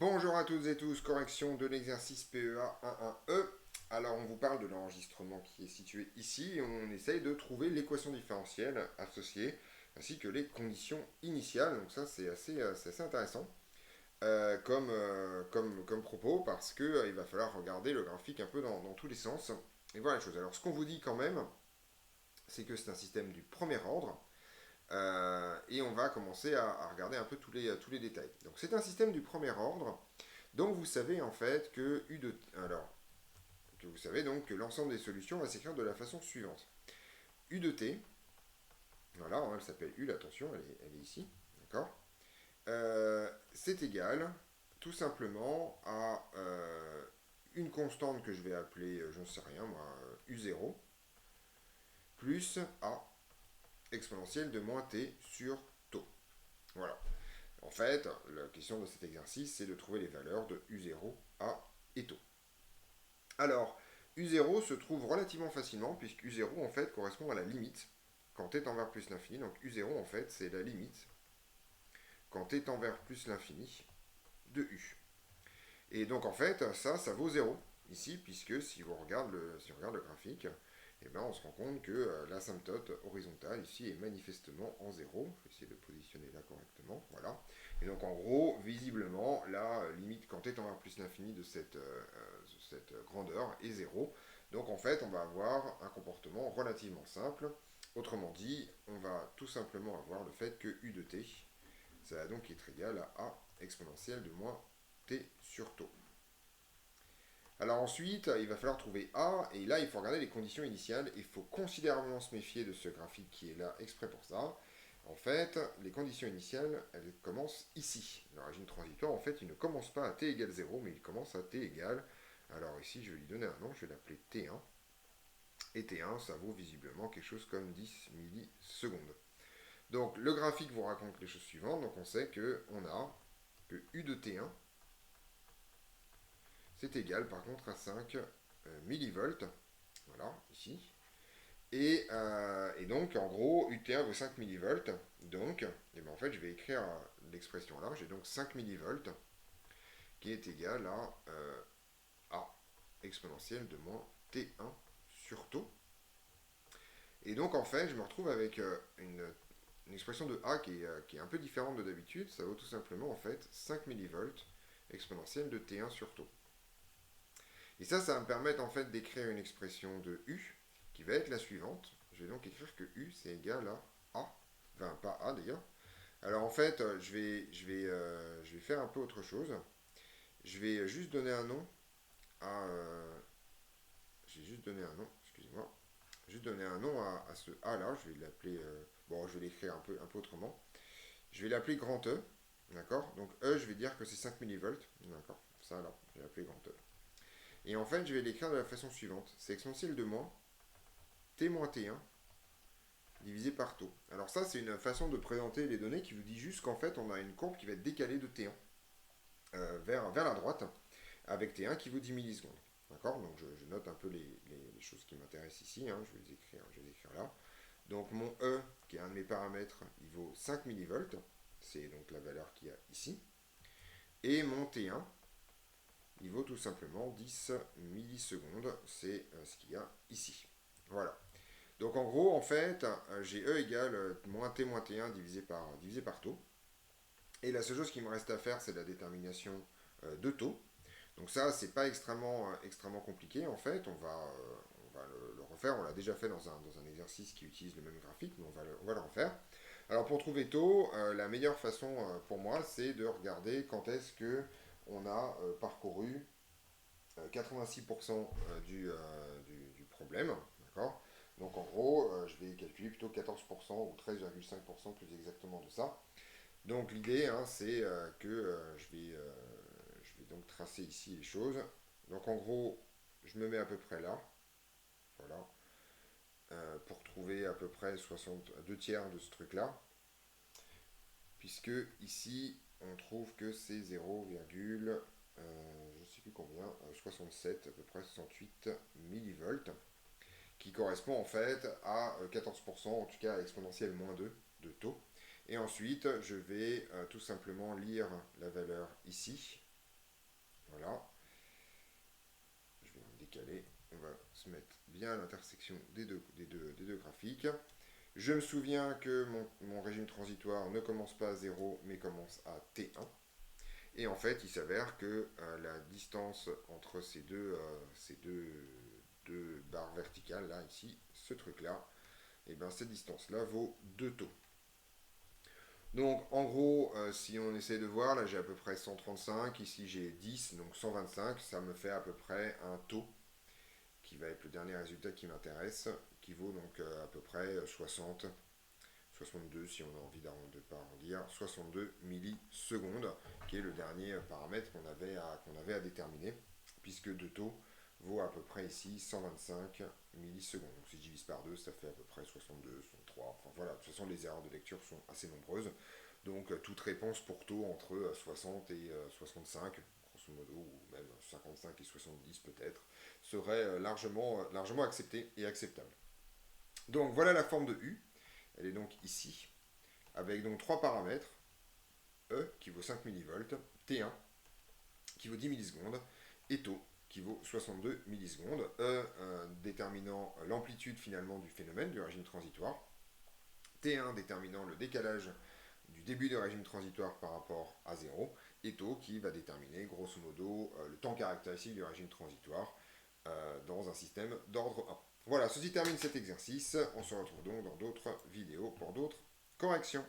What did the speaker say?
Bonjour à toutes et tous, correction de l'exercice PEA 11E. Alors on vous parle de l'enregistrement qui est situé ici et on essaye de trouver l'équation différentielle associée ainsi que les conditions initiales. Donc ça c'est assez intéressant comme propos parce que il va falloir regarder le graphique un peu dans tous les sens et voir les choses. Alors ce qu'on vous dit quand même, c'est que c'est un système du premier ordre. Et on va commencer à regarder un peu tous les détails. Donc c'est un système du premier ordre. Donc vous savez en fait que U de alors que vous savez donc que l'ensemble des solutions va s'écrire de la façon suivante. U de t, voilà, hein, elle s'appelle U, attention, elle est ici, d'accord. C'est égal tout simplement à une constante que je vais appeler, je ne sais rien moi, U0, plus A exponentielle de moins t sur taux. Voilà. En fait, la question de cet exercice, c'est de trouver les valeurs de U0, A et taux. Alors, U0 se trouve relativement facilement, puisque U0 en fait correspond à la limite quand t tend vers plus l'infini. Donc U0 en fait c'est la limite quand t tend vers plus l'infini de U. Et donc en fait ça vaut 0 ici, puisque si on regarde le graphique, eh ben, on se rend compte que l'asymptote horizontale ici est manifestement en 0. Je vais essayer de le positionner là correctement. Voilà. Et donc en gros, visiblement, la limite quand t tend vers plus l'infini de cette grandeur est 0. Donc en fait, on va avoir un comportement relativement simple. Autrement dit, on va tout simplement avoir le fait que u de t, ça va donc être égal à a exponentielle de moins t sur taux. Alors ensuite, il va falloir trouver A, et là il faut regarder les conditions initiales, il faut considérablement se méfier de ce graphique qui est là exprès pour ça. En fait, les conditions initiales, elles commencent ici. Le régime transitoire, en fait, il ne commence pas à t égale 0, mais il commence à t égale... Alors ici, je vais lui donner un nom, je vais l'appeler T1. Et T1, ça vaut visiblement quelque chose comme 10 millisecondes. Donc le graphique vous raconte les choses suivantes, donc on sait qu'on a que U de T1, c'est égal par contre à 5 millivolts. Voilà, ici. Et donc, en gros, UT1 vaut 5 millivolts. Donc, et ben en fait, je vais écrire l'expression là. J'ai donc 5 millivolts qui est égal à A exponentielle de moins T1 sur taux. Et donc, en fait, je me retrouve avec une expression de A qui est un peu différente de d'habitude. Ça vaut tout simplement, en fait, 5 millivolts exponentielle de T1 sur taux. Et ça va me permettre en fait d'écrire une expression de U qui va être la suivante. Je vais donc écrire que U c'est égal à A. Enfin, pas A d'ailleurs. Alors en fait, je vais faire un peu autre chose. Je vais juste donner un nom à. J'ai juste donné un nom, excusez-moi. Juste donner un nom à ce A là. Je vais l'appeler. Bon, je vais l'écrire un peu autrement. Je vais l'appeler grand E. D'accord. Donc E, je vais dire que c'est 5 millivolts. D'accord. Ça là, je vais l'appeler grand E. Et en fait, je vais l'écrire de la façon suivante. C'est exponentielle de moins t moins t1 divisé par taux. Alors ça, c'est une façon de présenter les données qui vous dit juste qu'en fait, on a une courbe qui va être décalée de t1 vers la droite, avec t1 qui vaut 10 millisecondes. D'accord. Donc je note un peu les choses qui m'intéressent ici, hein. Je vais les écrire là. Donc mon E, qui est un de mes paramètres, il vaut 5 millivolts. C'est donc la valeur qu'il y a ici. Et mon T1, il vaut tout simplement 10 millisecondes. C'est ce qu'il y a ici. Voilà. Donc en gros, en fait, j'ai E égale moins T1 divisé par taux. Et la seule chose qui me reste à faire, c'est la détermination de taux. Donc ça, c'est pas extrêmement compliqué en fait. On va le refaire. On l'a déjà fait dans un exercice qui utilise le même graphique, mais on va le refaire. Alors pour trouver taux, la meilleure façon pour moi, c'est de regarder quand est-ce que on a parcouru 86% du problème. D'accord. Donc en gros, je vais calculer plutôt 14% ou 13,5% plus exactement de ça. Donc l'idée, hein, c'est que je vais donc tracer ici les choses. Donc en gros, je me mets à peu près là. Voilà. Pour trouver à peu près 2 tiers de ce truc-là. Puisque ici, on trouve que c'est 0, je ne sais plus combien, 67, à peu près 68 millivolts, qui correspond en fait à 14%, en tout cas à exponentielle moins 2 de taux. Et ensuite, je vais tout simplement lire la valeur ici. Voilà. Je vais me décaler. On va se mettre bien à l'intersection des deux graphiques. Je me souviens que mon régime transitoire ne commence pas à 0, mais commence à T1. Et en fait, il s'avère que la distance entre deux barres verticales, là, ici, ce truc-là, et bien cette distance-là vaut 2 taux. Donc en gros, si on essaie de voir, là j'ai à peu près 135, ici j'ai 10, donc 125, ça me fait à peu près un taux qui va être le dernier résultat qui m'intéresse, qui vaut donc à peu près 60, 62 si on a envie de pas arrondir, 62 millisecondes, qui est le dernier paramètre qu'on avait à déterminer, puisque 2 taux vaut à peu près ici 125 millisecondes. Donc si je divise par 2, ça fait à peu près 62, 63, enfin voilà, de toute façon les erreurs de lecture sont assez nombreuses, donc toute réponse pour taux entre 60 et 65, grosso modo, ou même 55 et 70 peut-être, serait largement acceptée et acceptable. Donc voilà la forme de U. Elle est donc ici, avec donc trois paramètres, E qui vaut 5 millivolts, T1 qui vaut 10 millisecondes, et taux qui vaut 62 millisecondes, E déterminant l'amplitude finalement du phénomène du régime transitoire, T1 déterminant le décalage du début du régime transitoire par rapport à 0, et taux qui va déterminer grosso modo le temps caractéristique du régime transitoire dans un système d'ordre 1. Voilà, ceci termine cet exercice. On se retrouve donc dans d'autres vidéos pour d'autres corrections.